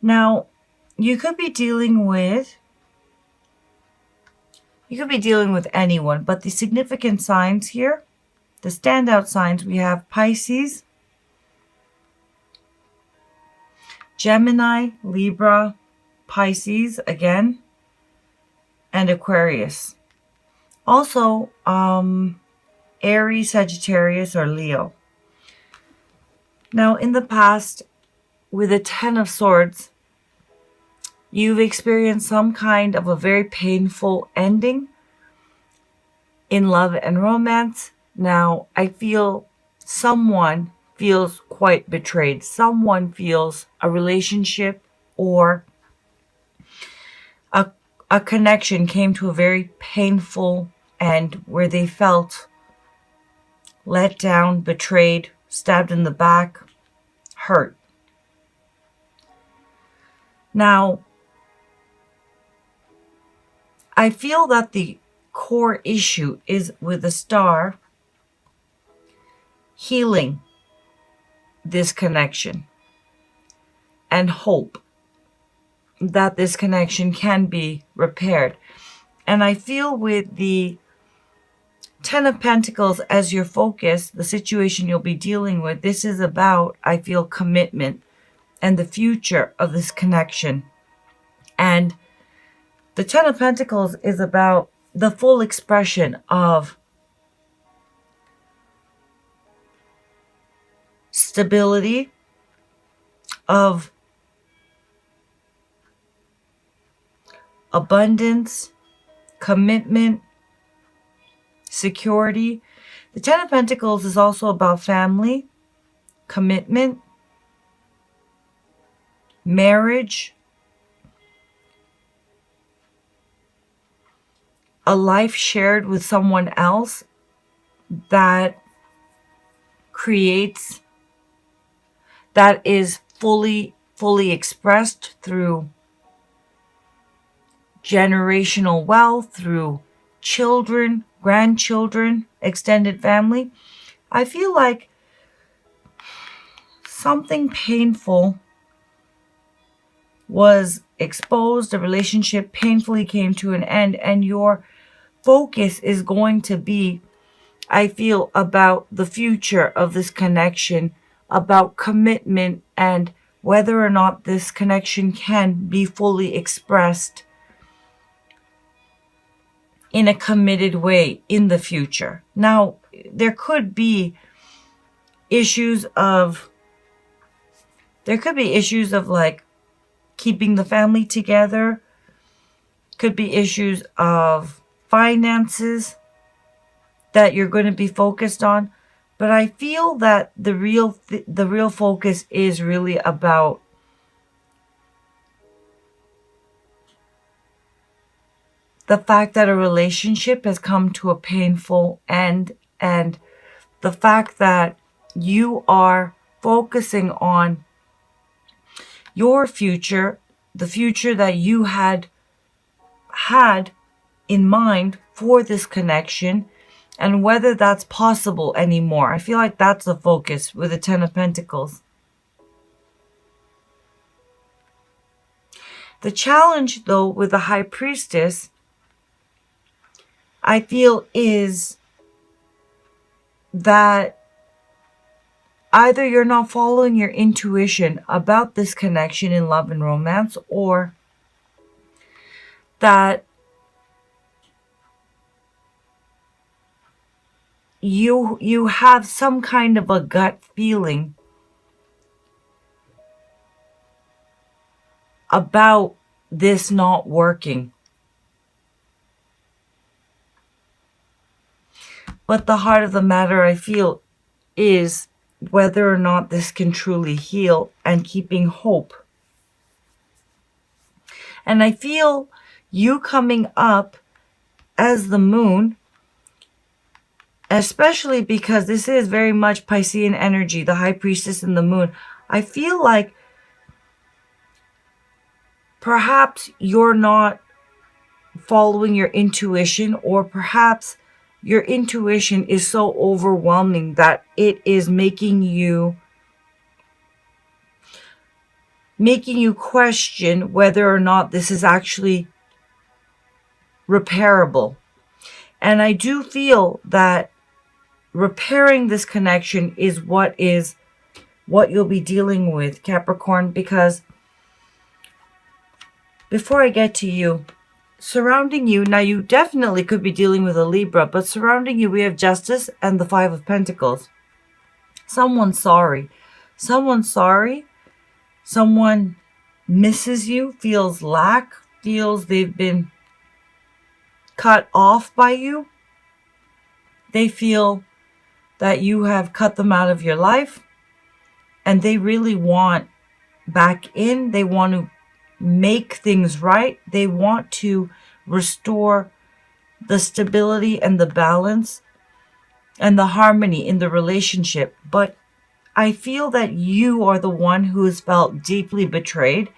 Now, you could be dealing with anyone, but the significant signs here, the standout signs, we have Pisces, Gemini, Libra, Pisces again, and Aquarius. Also, Aries, Sagittarius, or Leo. Now, in the past, with the Ten of Swords, you've experienced some kind of a very painful ending in love and romance. Now, I feel someone feels quite betrayed. Someone feels a relationship or a connection came to a very painful end where they felt let down, betrayed, stabbed in the back, hurt. Now, I feel that the core issue is with the star healing this connection and hope that this connection can be repaired. And I feel with the Ten of Pentacles as your focus, the situation you'll be dealing with, this is about, I feel, commitment and the future of this connection. And the Ten of Pentacles is about the full expression of stability, of abundance, commitment, security. The Ten of Pentacles is also about family, commitment, marriage, a life shared with someone else that creates, that is fully expressed through generational wealth, through children, grandchildren, extended family. I feel like something painful was exposed, a relationship painfully came to an end, and your focus is going to be, I feel, about the future of this connection, about commitment and whether or not this connection can be fully expressed in a committed way in the future. Now, there could be issues of like keeping the family together, could be issues of finances that you're going to be focused on, but I feel that the real focus is really about the fact that a relationship has come to a painful end, and the fact that you are focusing on your future, the future that you had in mind for this connection, and whether that's possible anymore. I feel like that's the focus with the Ten of Pentacles. The challenge, though, with the High Priestess, I feel, is that either you're not following your intuition about this connection in love and romance, or that you have some kind of a gut feeling about this not working. But the heart of the matter, I feel, is whether or not this can truly heal and keeping hope. And I feel you coming up as the moon, especially because this is very much Piscean energy, the High Priestess and the moon. I feel like perhaps you're not following your intuition, or perhaps your intuition is so overwhelming that it is making you making you question whether or not this is actually repairable. And I do feel that repairing this connection is what you'll be dealing with, Capricorn, because before I get to you, surrounding you, now you definitely could be dealing with a Libra, but surrounding you we have Justice and the Five of Pentacles. Someone's sorry. Someone's sorry. Someone misses you, feels lack, feels they've been cut off by you. They feel that you have cut them out of your life, and they really want back in. They want to make things right. They want to restore the stability and the balance and the harmony in the relationship. But I feel that you are the one who has felt deeply betrayed.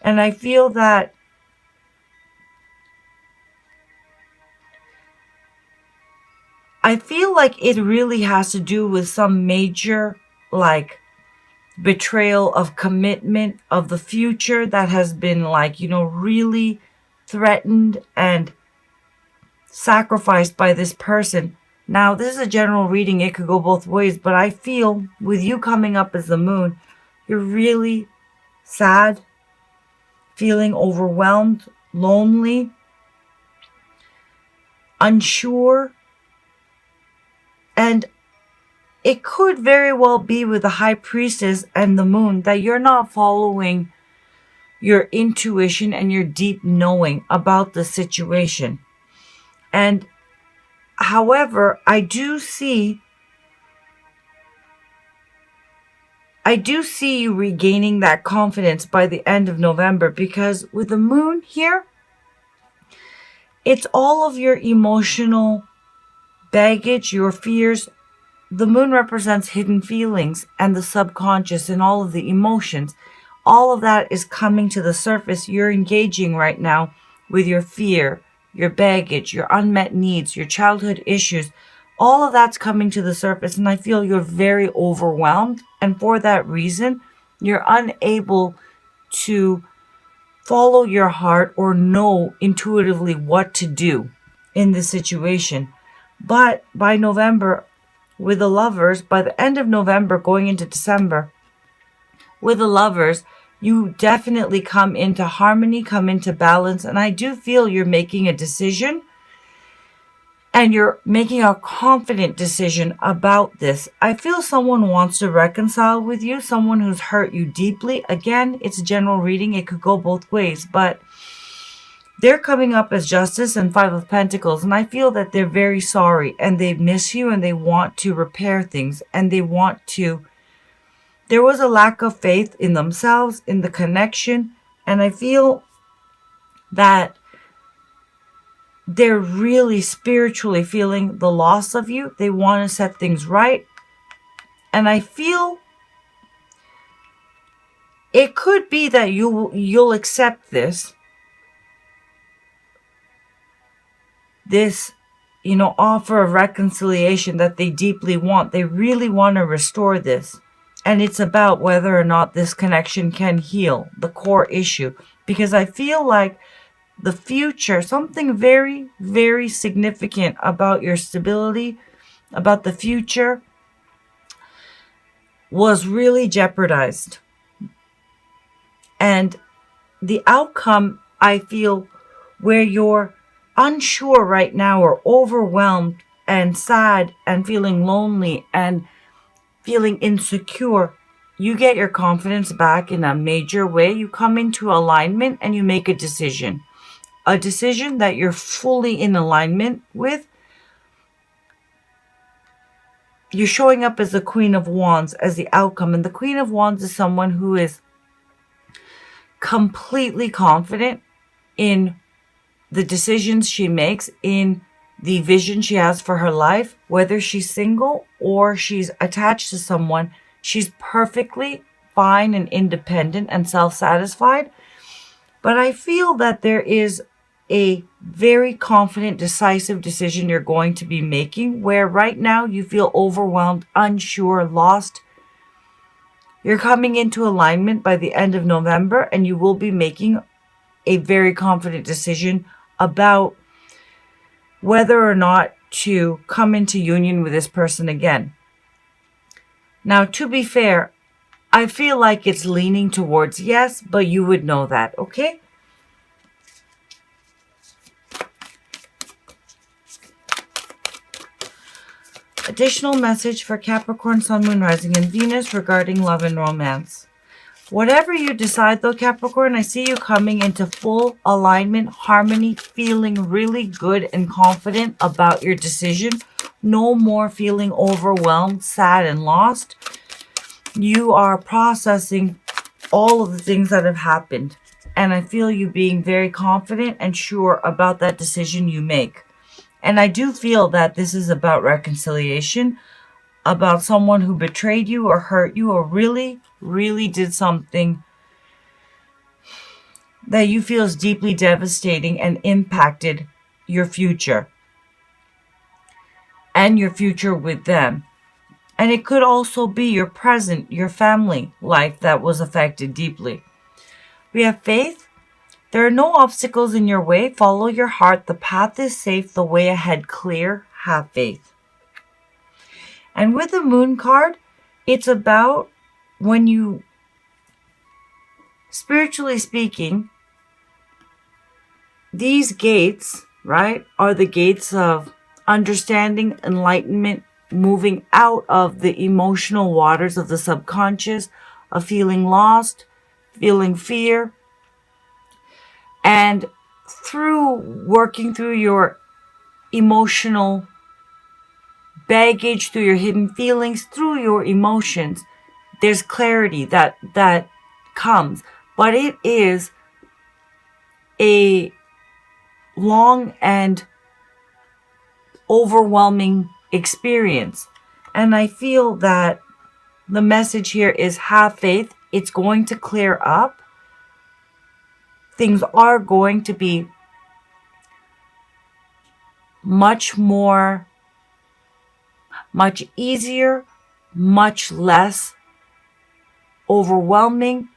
And I feel that like it really has to do with some major, like, betrayal of commitment of the future that has been, like, really threatened and sacrificed by this person. Now, this is a general reading. It could go both ways, but I feel with you coming up as the moon, you're really sad, feeling overwhelmed, lonely, unsure, and it could very well be with the High Priestess and the moon that you're not following your intuition and your deep knowing about the situation. And however, I do see you regaining that confidence by the end of November, because with the moon here, it's all of your emotional baggage, your fears. The moon represents hidden feelings and the subconscious and all of the emotions. All of that is coming to the surface. You're engaging right now with your fear, your baggage, your unmet needs, your childhood issues. All of that's coming to the surface, and I feel you're very overwhelmed. And for that reason, you're unable to follow your heart or know intuitively what to do in this situation. But by November, with the Lovers, by the end of November going into December, with the Lovers, you definitely come into harmony, come into balance. And I do feel you're making a decision, and you're making a confident decision about this. I feel someone wants to reconcile with you, someone who's hurt you deeply. Again, it's a general reading. It could go both ways, but they're coming up as Justice and Five of Pentacles, and I feel that they're very sorry, and they miss you, and they want to repair things, and they want to... There was a lack of faith in themselves, in the connection, and I feel that they're really spiritually feeling the loss of you. They want to set things right, and I feel it could be that you'll accept this, offer of reconciliation that they deeply want. They really want to restore this. And it's about whether or not this connection can heal the core issue. Because I feel like the future, something very, very significant about your stability, about the future, was really jeopardized. And the outcome, I feel, where you're unsure right now, or overwhelmed and sad and feeling lonely and feeling insecure, you get your confidence back in a major way. You come into alignment and you make a decision that you're fully in alignment with. You're showing up as the Queen of Wands as the outcome, and the Queen of Wands is someone who is completely confident in the decisions she makes, in the vision she has for her life. Whether she's single or she's attached to someone, she's perfectly fine and independent and self-satisfied. But I feel that there is a very confident, decisive decision you're going to be making, where right now you feel overwhelmed, unsure, lost. You're coming into alignment by the end of November, and you will be making a very confident decision about whether or not to come into union with this person again. Now, to be fair, I feel like it's leaning towards yes, but you would know that, okay? Additional message for Capricorn, Sun, Moon, Rising, and Venus regarding love and romance. Whatever you decide though, Capricorn, I see you coming into full alignment, harmony, feeling really good and confident about your decision. No more feeling overwhelmed, sad, and lost. You are processing all of the things that have happened. And I feel you being very confident and sure about that decision you make. And I do feel that this is about reconciliation, about someone who betrayed you or hurt you or really, really did something that you feel is deeply devastating and impacted your future and your future with them. And it could also be your present, your family life that was affected deeply. We have faith. There are no obstacles in your way. Follow your heart. The path is safe. The way ahead clear. Have faith. And with the moon card, it's about when you, spiritually speaking, these gates, right, are the gates of understanding, enlightenment, moving out of the emotional waters of the subconscious, of feeling lost, feeling fear, and through working through your emotional baggage, through your hidden feelings, through your emotions, there's clarity that comes. But it is a long and overwhelming experience. And I feel that the message here is have faith. It's going to clear up. Things are going to be much easier, much less overwhelming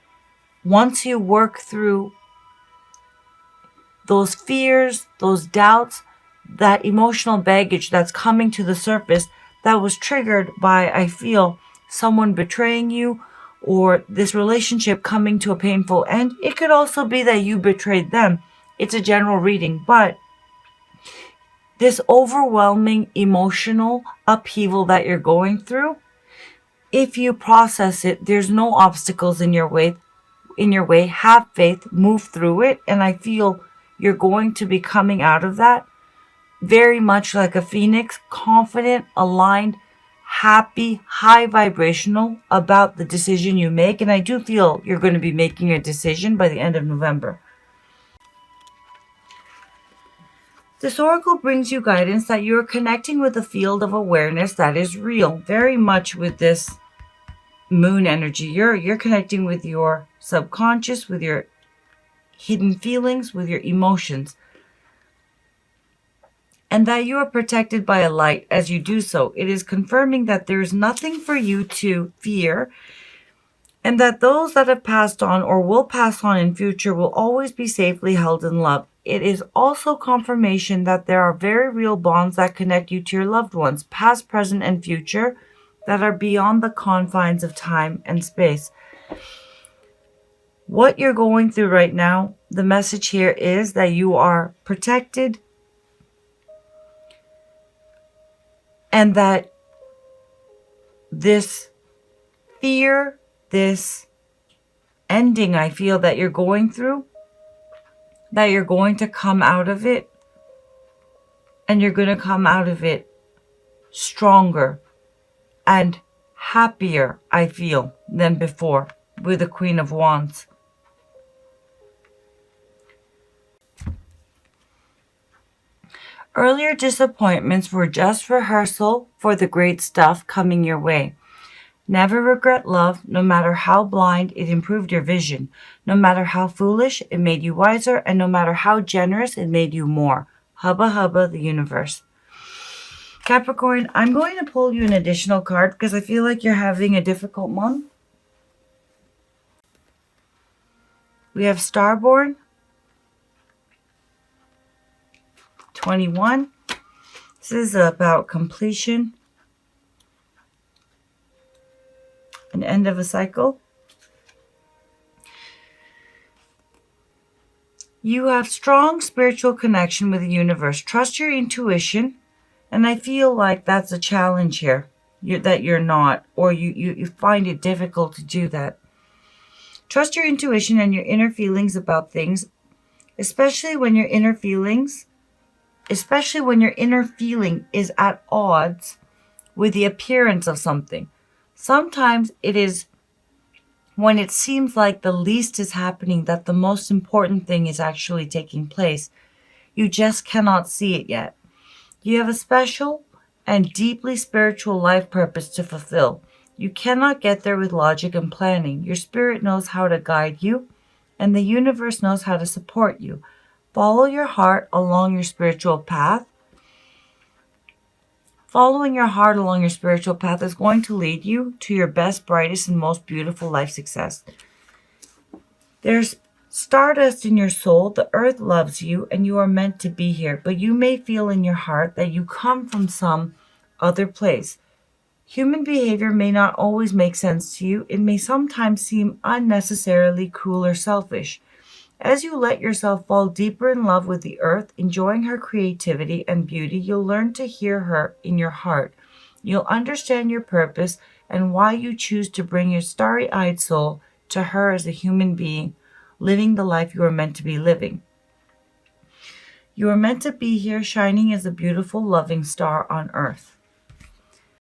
once you work through those fears, those doubts, that emotional baggage that's coming to the surface that was triggered by, I feel, someone betraying you or this relationship coming to a painful end. It could also be that you betrayed them. It's a general reading, but this overwhelming emotional upheaval that you're going through, if you process it, there's no obstacles in your way. Have faith, move through it, and I feel you're going to be coming out of that very much like a phoenix, confident, aligned, happy, high vibrational about the decision you make. And I do feel you're going to be making a decision by the end of November. This oracle brings you guidance that you're connecting with a field of awareness that is real. Very much with this moon energy. You're connecting with your subconscious, with your hidden feelings, with your emotions. And that you are protected by a light as you do so. It is confirming that there is nothing for you to fear, and that those that have passed on or will pass on in future will always be safely held in love. It is also confirmation that there are very real bonds that connect you to your loved ones, past, present, and future, that are beyond the confines of time and space. What you're going through right now, the message here is that you are protected, and that this fear, this ending I feel that you're going through, that you're going to come out of it, and you're going to come out of it stronger and happier, I feel, than before with the Queen of Wands. Earlier disappointments were just rehearsal for the great stuff coming your way. Never regret love. No matter how blind, it improved your vision. No matter how foolish, it made you wiser. And no matter how generous, it made you more. Hubba hubba, the universe. Capricorn, I'm going to pull you an additional card because I feel like you're having a difficult month. We have Starborn, 21. This is about completion, an end of a cycle. You have strong spiritual connection with the universe. Trust your intuition. And I feel like that's a challenge here, that you're not, or you find it difficult to do that. Trust your intuition and your inner feelings about things, especially when your inner feeling is at odds with the appearance of something. Sometimes it is when it seems like the least is happening that the most important thing is actually taking place. You just cannot see it yet. You have a special and deeply spiritual life purpose to fulfill. You cannot get there with logic and planning. Your spirit knows how to guide you, and the universe knows how to support you. Follow your heart along your spiritual path. Following your heart along your spiritual path is going to lead you to your best, brightest, and most beautiful life success. There's stardust in your soul. The earth loves you, and you are meant to be here. But you may feel in your heart that you come from some other place. Human behavior may not always make sense to you. It may sometimes seem unnecessarily cruel or selfish. As you let yourself fall deeper in love with the earth, enjoying her creativity and beauty, you'll learn to hear her in your heart. You'll understand your purpose and why you choose to bring your starry-eyed soul to her as a human being, living the life you are meant to be living. You are meant to be here shining as a beautiful, loving star on earth.